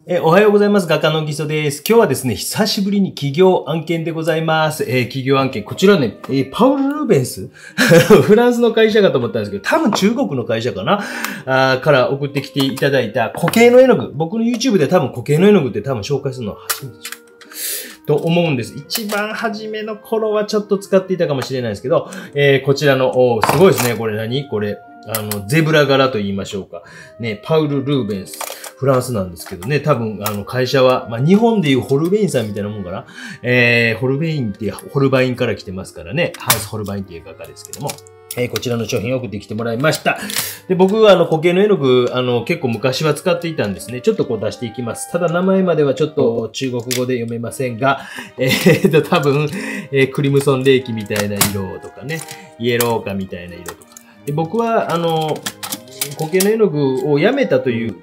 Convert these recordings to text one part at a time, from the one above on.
おはようございます。画家のギソです。今日はですね、久しぶりに企業案件でございます。企業案件。こちらね、パウル・ルーベンスフランスの会社かと思ったんですけど、多分中国の会社かなから送ってきていただいた固形の絵の具。僕の YouTube で多分固形の絵の具って多分紹介するのは初めてでしょと思うんです。一番初めの頃はちょっと使っていたかもしれないですけど、こちらの、すごいですね。これ何これ、ゼブラ柄と言いましょうか。ね、パウル・ルーベンス。フランスなんですけどね、多分、会社は、日本でいうホルベインさんみたいなもんかな。ホルベインってホルバインから来てますからね。ハウスホルバインっていう画家ですけども。こちらの商品を送ってきてもらいました。で、僕は固形の絵の具、結構昔は使っていたんですね。ちょっとこう出していきます。ただ名前まではちょっと中国語で読めませんが、多分、クリムソンレーキみたいな色とかね、イエローカみたいな色とか。で、僕は、固形の絵の具をやめたという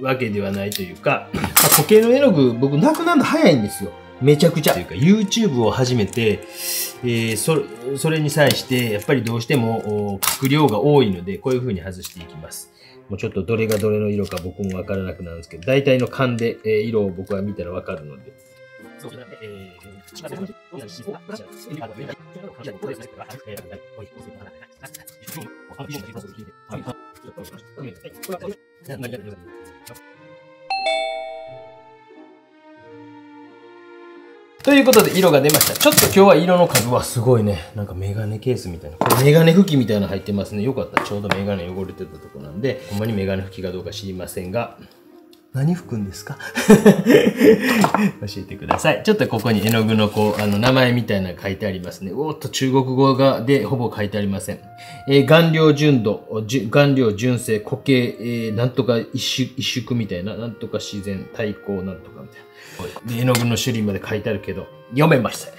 わけではないというか、固形の絵の具、僕なくなるの早いんですよ。めちゃくちゃ。というか、YouTube を始めて、それに際して、やっぱりどうしても書く量が多いので、こういう風に外していきます。もうちょっとどれがどれの色か僕もわからなくなるんですけど、大体の勘で、色を僕は見たらわかるので。そうですね。ということで、色が出ました。ちょっと今日は色の数はすごいね。なんかメガネケースみたいな。これメガネ拭きみたいなの入ってますね。よかった。ちょうどメガネ汚れてたとこなんで、ほんまにメガネ拭きかどうか知りませんが、何拭くんですか教えてください。ちょっとここに絵の具の名前みたいなの書いてありますね。おーっと、中国語でほぼ書いてありません。顔料純度、顔料純正、固形、なんとか一縮みたいな、なんとか自然、対抗なんとかみたいな。で、絵の具の種類まで書いてあるけど、読めましたね。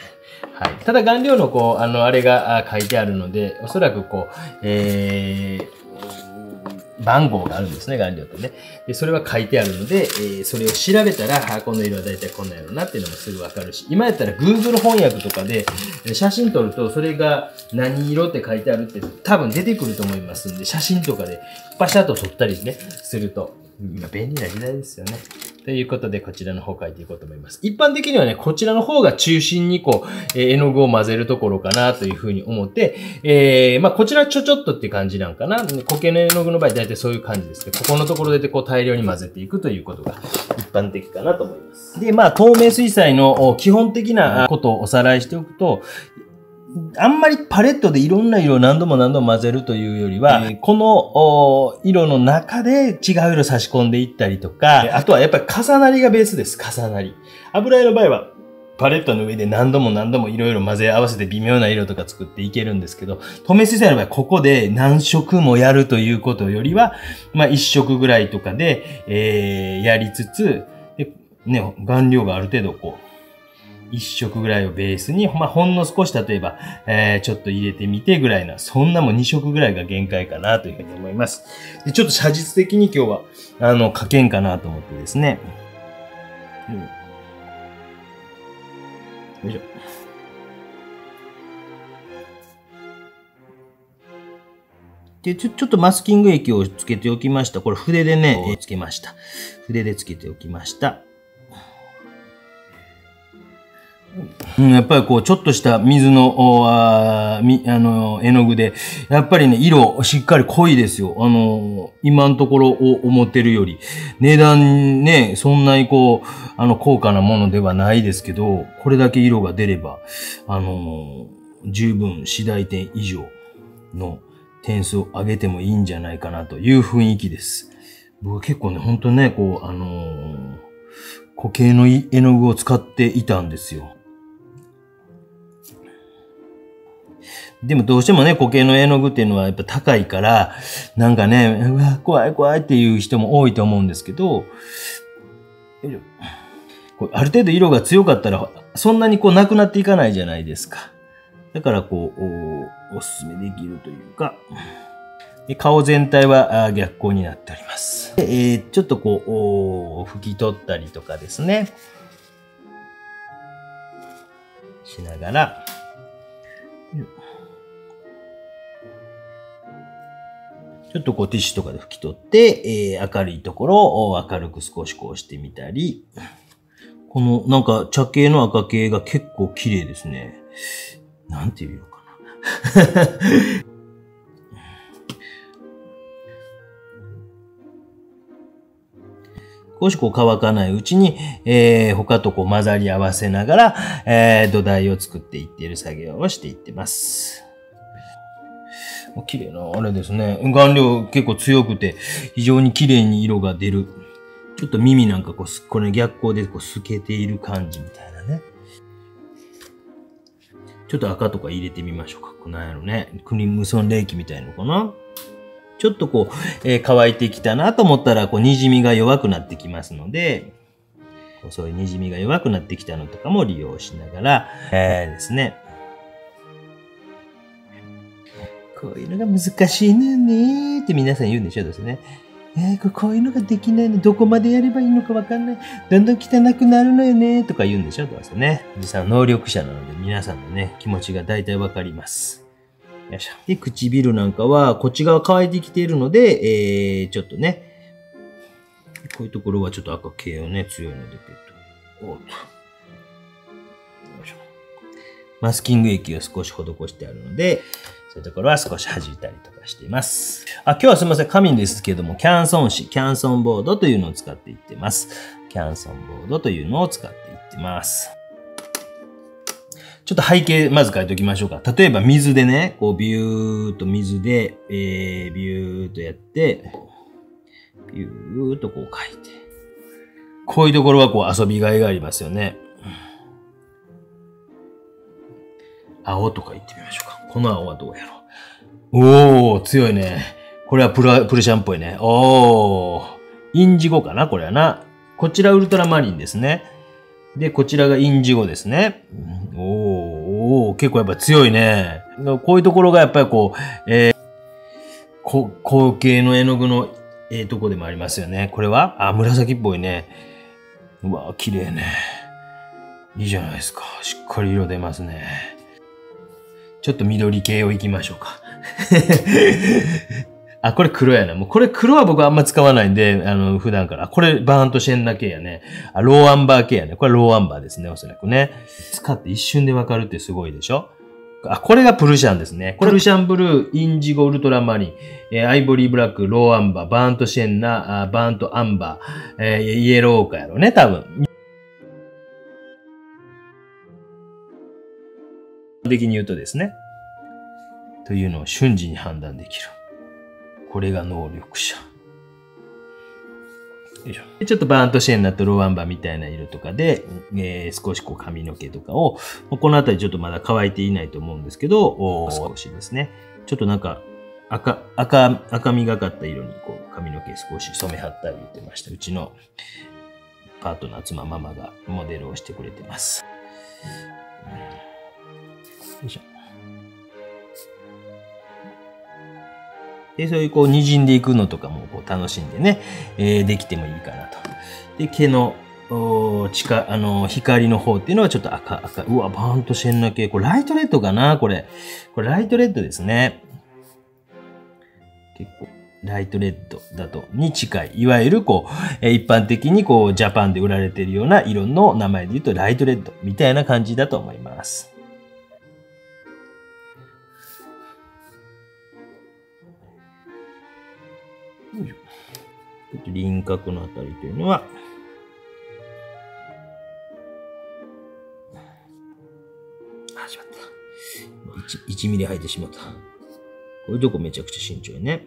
はい。ただ顔料のあれが書いてあるので、おそらく番号があるんですね、顔料とね。で、それは書いてあるので、それを調べたら、この色はだいたいこんな色なっていうのもすぐわかるし、今やったら Google 翻訳とかで写真撮ると、それが何色って書いてあるって多分出てくると思いますんで、写真とかでパシャッと撮ったりね、すると、今便利な時代ですよね。ということで、こちらの方書いていこうと思います。一般的にはね、こちらの方が中心に絵の具を混ぜるところかなというふうに思って、こちらちょっとって感じなんかな。固形の絵の具の場合、だいたいそういう感じですけど、ここのところで大量に混ぜていくということが一般的かなと思います。で、透明水彩の基本的なことをおさらいしておくと、あんまりパレットでいろんな色を何度も混ぜるというよりは、この色の中で違う色差し込んでいったりとか、あとはやっぱり重なりがベースです。重なり。油絵の場合は、パレットの上で何度もいろいろ混ぜ合わせて微妙な色とか作っていけるんですけど、透明水彩の場合はここで何色もやるということよりは、一色ぐらいとかで、やりつつ、でね、顔料がある程度一色ぐらいをベースに、ほんの少し例えば、ちょっと入れてみてぐらいな、そんなもん2色ぐらいが限界かなというふうに思います。で、ちょっと写実的に今日は、書けんかなと思ってですね。よいしょ。で、ちょっとマスキング液をつけておきました。これ筆でね、つけました。筆でつけておきました。やっぱりちょっとした水の、絵の具で、やっぱりね、色しっかり濃いですよ。今のところ思ってるより。値段ね、そんなに高価なものではないですけど、これだけ色が出れば、十分4大点以上の点数を上げてもいいんじゃないかなという雰囲気です。僕結構ね、ほんとね、固形の絵の具を使っていたんですよ。でもどうしてもね、固形の絵の具っていうのはやっぱ高いから、なんかね、うわ、怖いっていう人も多いと思うんですけど、ある程度色が強かったら、そんなになくなっていかないじゃないですか。だからおすすめできるというか、顔全体は逆光になっております。でちょっと拭き取ったりとかですね。しながら、ちょっとこうティッシュとかで拭き取って、明るいところを明るく少しこうしてみたり、このなんか茶系の赤系が結構綺麗ですね。なんていう色かな。少しこう乾かないうちに、他とこう混ざり合わせながら、土台を作っていっている作業をしていってます。綺麗な、あれですね。顔料結構強くて、非常に綺麗に色が出る。ちょっと耳なんかこう、これ逆光でこう透けている感じみたいなね。ちょっと赤とか入れてみましょうか。このやろね。クリームソン冷気みたいのかな。ちょっとこう、乾いてきたなと思ったら、こう、滲みが弱くなってきますので、そういう滲みが弱くなってきたのとかも利用しながら、ですね。こういうのが難しいのよねーって皆さん言うんでしょですね。こういうのができないの、どこまでやればいいのかわかんない。どんどん汚くなるのよねーとか言うんでしょどうせね。実は能力者なので皆さんのね、気持ちが大体わかります。よいしょ。で、唇なんかは、こっち側乾いてきているので、ちょっとね、こういうところはちょっと赤系をね、強いので、おっと。よいしょ。マスキング液を少し施してあるので、そういうところは少し弾いたりとかしています。今日はすみません、紙ですけども、キャンソン紙、キャンソンボードというのを使っていってます。キャンソンボードというのを使っていってます。ちょっと背景まず書いておきましょうか。例えば水でね、こうビューっと水で、ビューっとやって、ビューっとこう書いて。こういうところはこう遊びがいがありますよね。青とか言ってみましょうか。この青はどうやろう。おー、強いね。これはプルシャンっぽいね。おー、インジゴかなこれはな。こちらウルトラマリンですね。で、こちらがインジゴですね。おー、結構やっぱ強いね。こういうところがやっぱりこう、後継の絵の具のとこでもありますよね。これは紫っぽいね。うわ、綺麗ね。いいじゃないですか。しっかり色出ますね。ちょっと緑系をいきましょうか。これ黒やな。もうこれ黒は僕あんま使わないんで、普段から。これバーントシェンナ系やね。ローアンバー系やね。これローアンバーですね、おそらくね。使って一瞬でわかるってすごいでしょ。これがプルシャンですね。これプルシャンブルー、インジゴウルトラマリン、アイボリーブラック、ローアンバー、バーントシェンナ、バーントアンバー、イエローオーカやろね、多分。的に言うとですね。というのを瞬時に判断できる。これが能力者。よいしょ。ちょっとバーントシェンナとローアンバーみたいな色とかで、少しこう髪の毛とかを、このあたりちょっとまだ乾いていないと思うんですけど、少しですね。ちょっとなんか赤みがかった色にこう髪の毛少し染めはったり言ってました。うちのパートナー妻ママがモデルをしてくれてます。よいしょ。で、そういうこう滲んでいくのとかもこう楽しんでね、できてもいいかなと。で、毛の光の方っていうのはちょっと赤。うわ、バーンとシェンナ系。これライトレッドかなこれライトレッドですね。結構、ライトレッドだと、に近い。いわゆるこう、一般的にこう、ジャパンで売られているような色の名前で言うと、ライトレッドみたいな感じだと思います。輪郭のあたりというのは、しまった。1ミリ入ってしまった。こういうとこめちゃくちゃ慎重にね。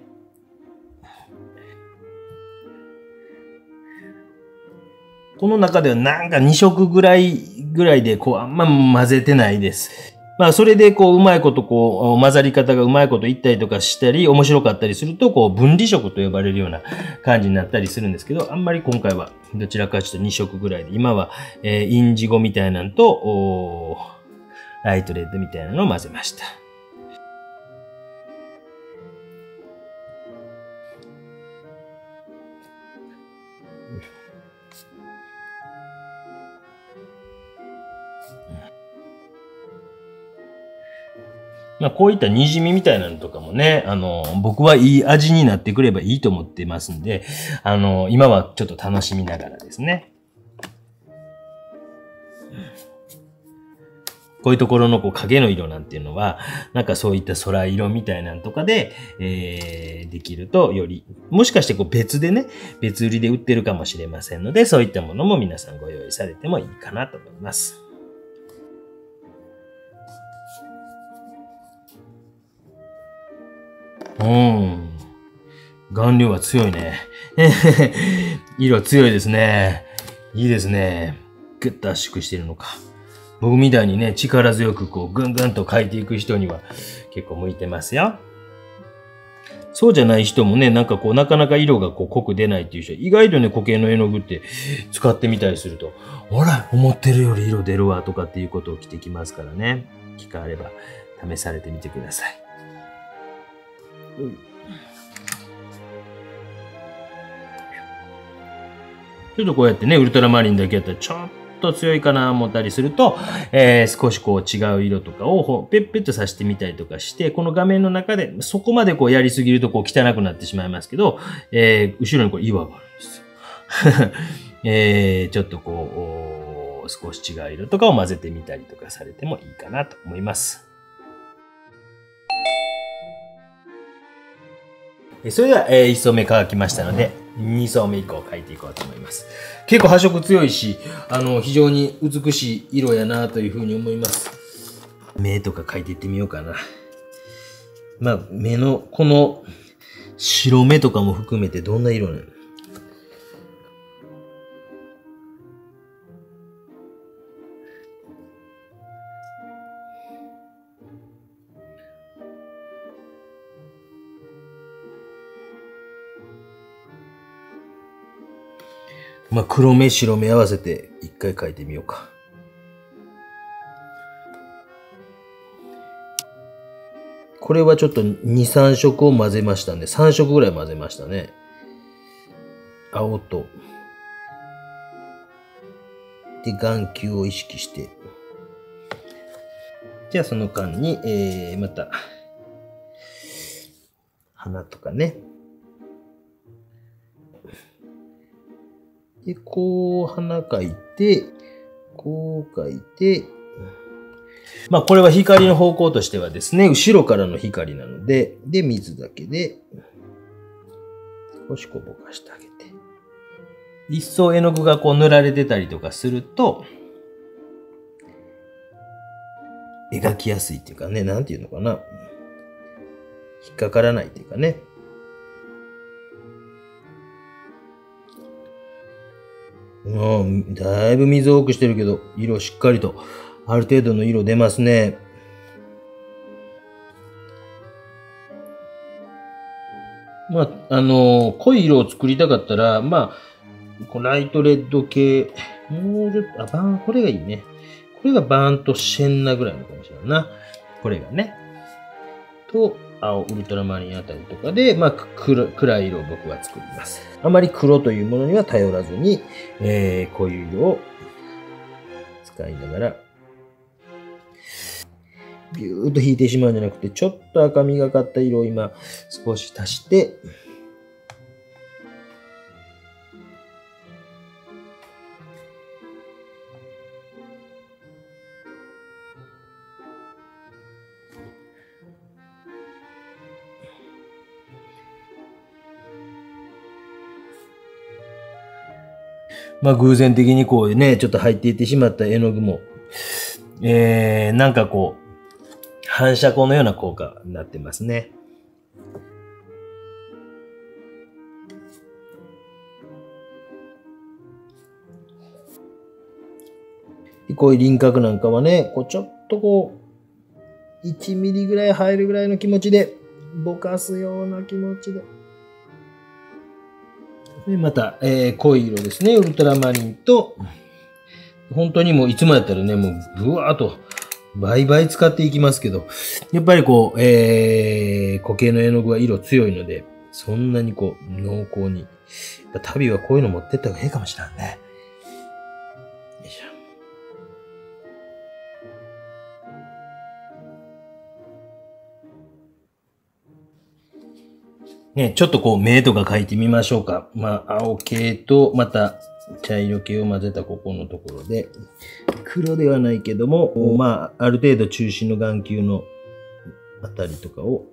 この中ではなんか2色ぐらいでこうあんま混ぜてないです。まあそれでこううまいことこう混ざり方がうまいこといったりとかしたり面白かったりするとこう分離色と呼ばれるような感じになったりするんですけど、あんまり今回はどちらかちょっと2色ぐらいで、今はインジゴみたいなのとライトレッドみたいなのを混ぜました。まあ、こういった滲みみたいなのとかもね、僕はいい味になってくればいいと思ってますんで、今はちょっと楽しみながらですね。こういうところのこう影の色なんていうのは、なんかそういった空色みたいなんとかで、できるとより、もしかしてこう別でね、別売りで売ってるかもしれませんので、そういったものも皆さんご用意されてもいいかなと思います。顔料は強いね。色強いですね。いいですね。ぐっと圧縮しているのか。僕みたいにね、力強くこう、ぐんぐんと描いていく人には結構向いてますよ。そうじゃない人もね、なんかこう、なかなか色がこう濃く出ないっていう人、意外とね、固形の絵の具って使ってみたりすると、ほら、思ってるより色出るわとかっていうことを着てきますからね。機会あれば試されてみてください。ちょっとこうやってね、ウルトラマリンだけやったらちょっと強いかな思ったりすると、少しこう違う色とかをペッペッとさしてみたりとかして、この画面の中でそこまでこうやりすぎるとこう汚くなってしまいますけど、後ろにこう岩があるんですよ。ちょっとこう、少し違う色とかを混ぜてみたりとかされてもいいかなと思います。それでは、1層目乾きましたので、2層目以降描いていこうと思います。結構発色強いし、非常に美しい色やなというふうに思います。目とか描いていってみようかな。まあ、目の、この白目とかも含めてどんな色なの？まあ、黒目、白目合わせて一回描いてみようか。これはちょっと2、3色を混ぜましたんで、3色ぐらい混ぜましたね。青と。で、眼球を意識して。じゃあその間に、また、鼻とかね。で、こう、鼻描いて、こう描いて、まあ、これは光の方向としてはですね、後ろからの光なので、で、水だけで、少しこうぼかしてあげて。一層絵の具がこう塗られてたりとかすると、描きやすいっていうかね、なんていうのかな。引っかからないっていうかね。だいぶ水多くしてるけど、色しっかりと、ある程度の色出ますね。まあ、濃い色を作りたかったら、まあ、ライトレッド系、もうちょっと、これがいいね。これがバーンとシェンナぐらいのかもしれないな。これがね。と、青、ウルトラマリンあたりとかで、まあ、暗い色を僕は作ります。あまり黒というものには頼らずに、こういう色を使いながら、ビューッと引いてしまうんじゃなくて、ちょっと赤みがかった色を今少し足して、まあ偶然的にこうね、ちょっと入っていってしまった絵の具も、なんかこう、反射光のような効果になってますね。でこういう輪郭なんかはね、こうちょっとこう、1ミリぐらい入るぐらいの気持ちで、ぼかすような気持ちで。で、また、濃い色ですね。ウルトラマリンと、本当にもういつもやったらね、もうブワーっと倍々使っていきますけど、やっぱりこう、固形の絵の具は色強いので、そんなにこう、濃厚に。旅はこういうの持ってった方がいいかもしれんね。よいしょ。ね、ちょっとこう目とか描いてみましょうか。まあ、青系とまた茶色系を混ぜたここのところで、黒ではないけども、まあ、ある程度中心の眼球のあたりとかを、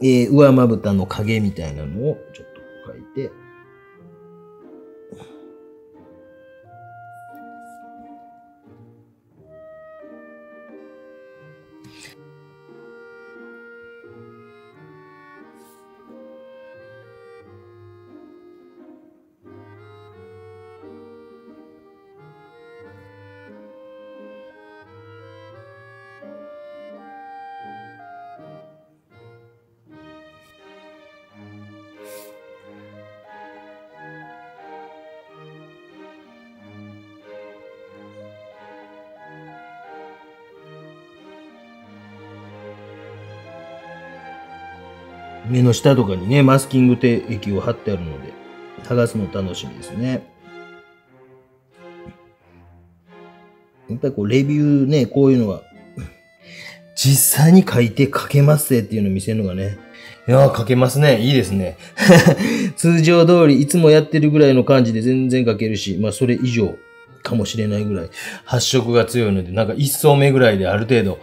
上まぶたの影みたいなのをちょっと描いて、目の下とかにね、マスキングテ液を貼ってあるので、剥がすの楽しみですね。やっぱりこう、レビューね、こういうのは、実際に書いて書けますぜっていうのを見せるのがね、いやー、書けますね。いいですね。通常通り、いつもやってるぐらいの感じで全然書けるし、まあ、それ以上かもしれないぐらい、発色が強いので、なんか一層目ぐらいである程度、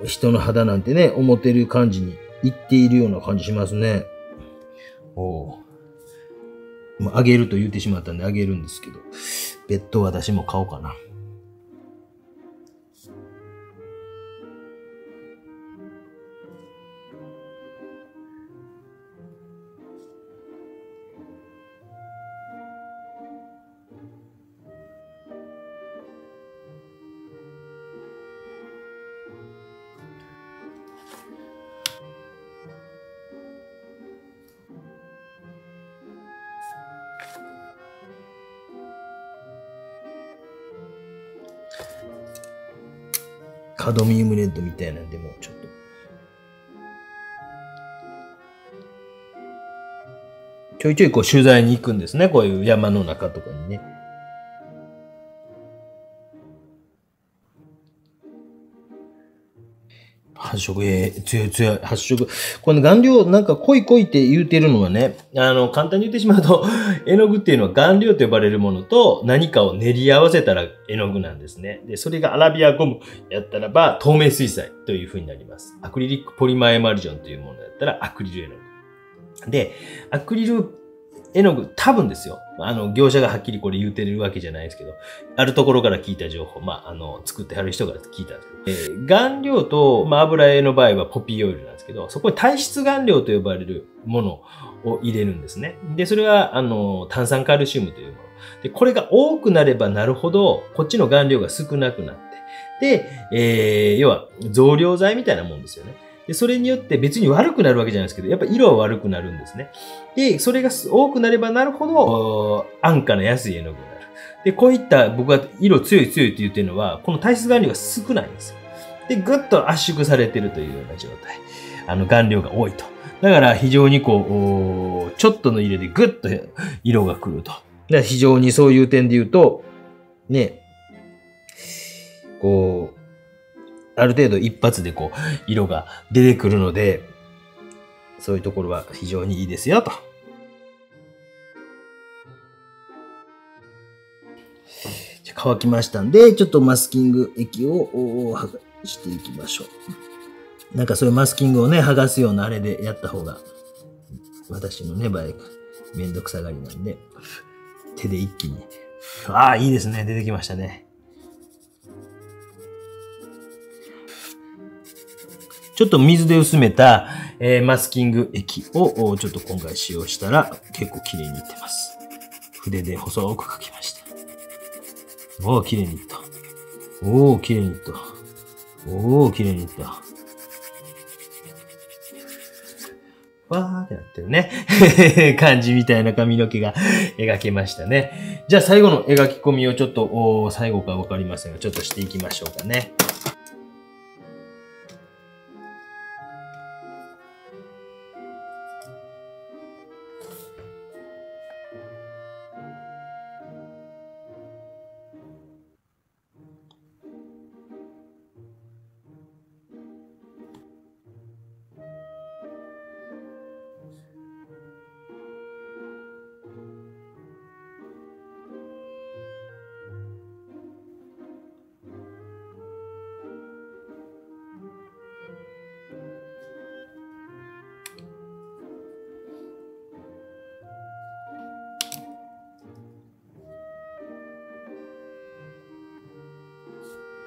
人の肌なんてね、思ってる感じにいっているような感じしますね。あげると言ってしまったんであげるんですけど、別途私も買おうかな。カドミウムレッドみたいなんでもちょっと。ちょいちょいこう取材に行くんですね。こういう山の中とかにね。発色、強い強い。発色。この顔料、なんか濃い濃いって言うてるのはね、簡単に言ってしまうと、絵の具っていうのは顔料と呼ばれるものと何かを練り合わせたら絵の具なんですね。で、それがアラビアゴムやったらば透明水彩という風になります。アクリリックポリマーエマルジョンというものだったらアクリル絵の具。で、アクリル絵の具、多分ですよ。業者がはっきりこれ言うてるわけじゃないですけど、あるところから聞いた情報、作ってはる人が聞いたんですけど、顔料と、油絵の場合はポピーオイルなんですけど、そこに体質顔料と呼ばれるものを入れるんですね。で、それは、炭酸カルシウムというもの。で、これが多くなればなるほど、こっちの顔料が少なくなって、で、要は増量剤みたいなもんですよね。で、それによって別に悪くなるわけじゃないですけど、やっぱ色は悪くなるんですね。で、それが多くなればなるほど、安価な安い絵の具になる。で、こういった僕が色強い強いって言ってるのは、この体質顔料が少ないんですよ。で、ぐっと圧縮されてるというような状態。顔料が多いと。だから非常にこう、ちょっとの入れでぐっと色が来ると。だから非常にそういう点で言うと、ね、こう、ある程度一発でこう、色が出てくるので、そういうところは非常にいいですよ、と。じゃ乾きましたんで、ちょっとマスキング液を剥がしていきましょう。なんかそういうマスキングをね、剥がすようなあれでやった方が、私のね、場合、めんどくさがりなんで、手で一気に。ああ、いいですね。出てきましたね。ちょっと水で薄めた、マスキング液をちょっと今回使用したら結構綺麗にいってます。筆で細く描きました。おー、綺麗にいった。おー、綺麗にいった。おー、綺麗にいった。わーってなってるね。感じみたいな髪の毛が描けましたね。じゃあ最後の描き込みをちょっと、最後かわかりませんが、ちょっとしていきましょうかね。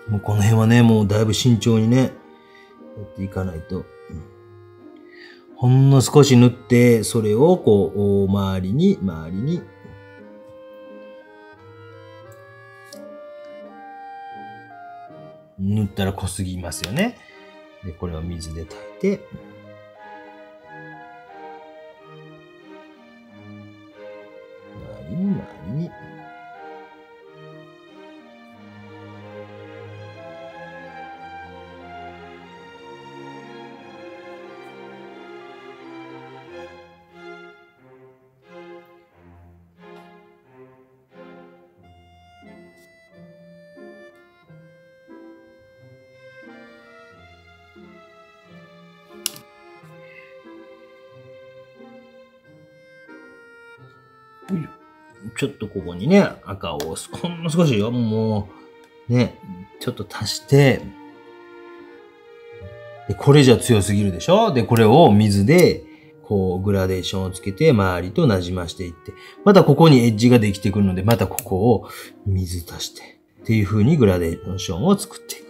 もうこの辺はね、もうだいぶ慎重にね、やっていかないと。ほんの少し塗って、それをこう、周りに、塗ったら濃すぎますよね。で、これを水で炊いて、周りに。ちょっとここにね、赤をほんの少しよ、もう、ね、ちょっと足して、で、これじゃ強すぎるでしょ？で、これを水で、こう、グラデーションをつけて、周りと馴染ましていって、またここにエッジができてくるので、またここを水足して、っていう風にグラデーションを作っていく。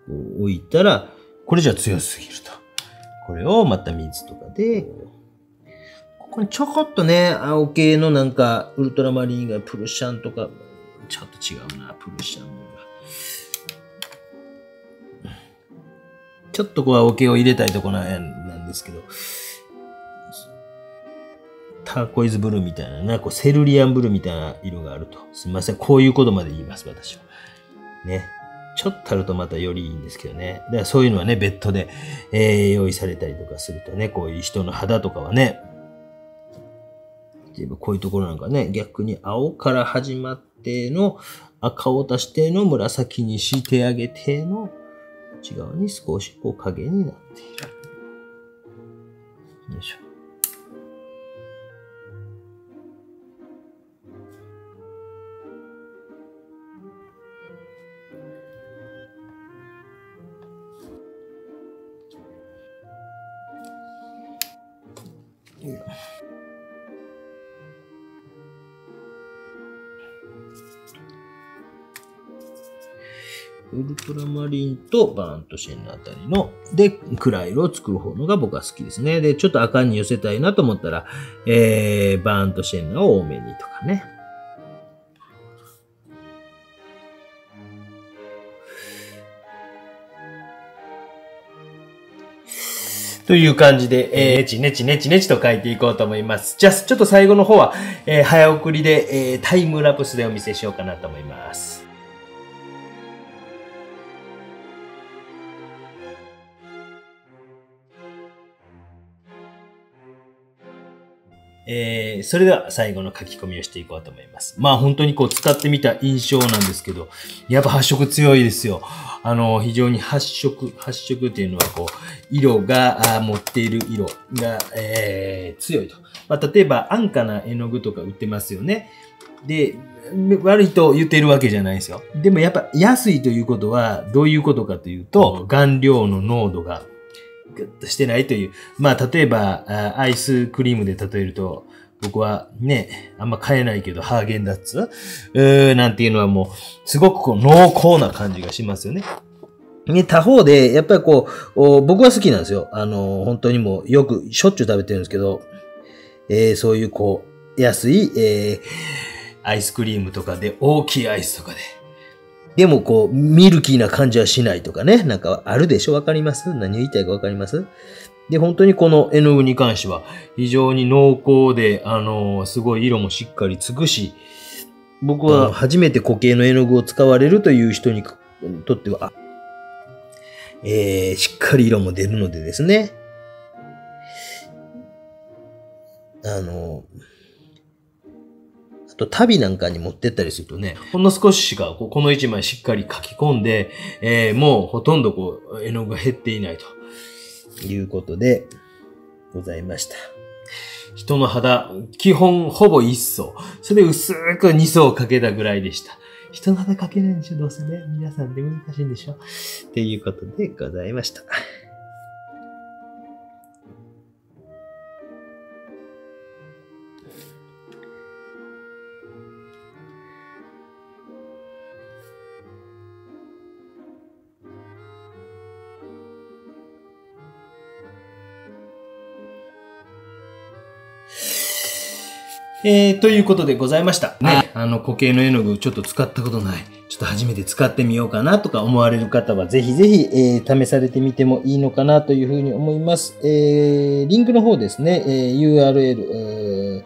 こう置いたら、これじゃ強すぎると。これをまた水とかで、ここにちょこっとね、青系のなんか、ウルトラマリンがプルシャンとか、ちょっと違うな、プルシャンが。ちょっとこう青系を入れたいとこなんですけど、ターコイズブルーみたいな、こうセルリアンブルーみたいな色があると。すみません。こういうことまで言います、私は。ね。ちょっとあるとまたよりいいんですけどね。だからそういうのはね、別途で、用意されたりとかするとね、こういう人の肌とかはね、こういうところなんかね、逆に青から始まっての赤を足しての紫にしてあげての内側に少しこう影になっている。よいしょ。ウルトラマリンとバーントシェンのあたりの、で、暗い色を作る方のが僕は好きですね。で、ちょっと赤に寄せたいなと思ったら、バーントシェンナを多めにとかね。という感じで、ネチネチと書いていこうと思います。じゃあ、ちょっと最後の方は、早送りで、タイムラプスでお見せしようかなと思います。それでは最後の書き込みをしていこうと思います。まあ本当にこう使ってみた印象なんですけど、やっぱ発色強いですよ。非常に発色っていうのはこう、色が、持っている色が、強いと。まあ例えば安価な絵の具とか売ってますよね。で、悪いと言っているわけじゃないですよ。でもやっぱ安いということはどういうことかというと、顔料の濃度がグッとしてないという。まあ、例えば、アイスクリームで例えると、僕はね、あんま買えないけど、ハーゲンダッツなんていうのはもう、すごくこう濃厚な感じがしますよね。ね、他方で、やっぱりこう、僕は好きなんですよ。本当にもう、よく、しょっちゅう食べてるんですけど、そういうこう、安い、アイスクリームとかで、大きいアイスとかで、でもこう、ミルキーな感じはしないとかね。なんかあるでしょ？わかります？何を言いたいかわかります？で、本当にこの絵の具に関しては、非常に濃厚で、すごい色もしっかりつくし、僕は初めて固形の絵の具を使われるという人にとっては、しっかり色も出るのでですね。あと旅なんかに持ってったりするとね、ほんの少ししかこの一枚しっかり書き込んで、もうほとんどこう絵の具が減っていないということでございました。人の肌、基本ほぼ一層。それで薄く二層かけたぐらいでした。人の肌かけないんでしょ、どうせね。皆さんで難しいんでしょ。っていうことでございました。ということでございました。ね、固形の絵の具ちょっと使ったことない。ちょっと初めて使ってみようかなとか思われる方はぜひぜひ、試されてみてもいいのかなというふうに思います。リンクの方ですね、URL、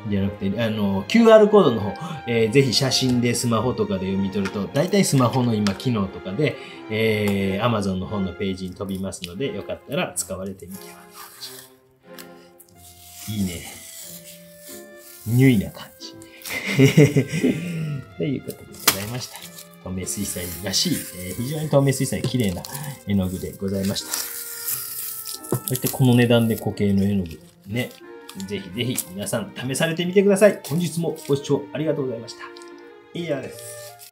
じゃなくて、QR コードの方、ぜひ写真でスマホとかで読み取ると、だいたいスマホの今機能とかで、Amazon の方のページに飛びますので、よかったら使われてみてはどうでしょうか。いいね。ニュイな感じ。ということでございました。透明水彩らしい、非常に透明水彩綺麗な絵の具でございました。そしてこの値段で固形の絵の具ね。ぜひぜひ皆さん試されてみてください。本日もご視聴ありがとうございました。以上です。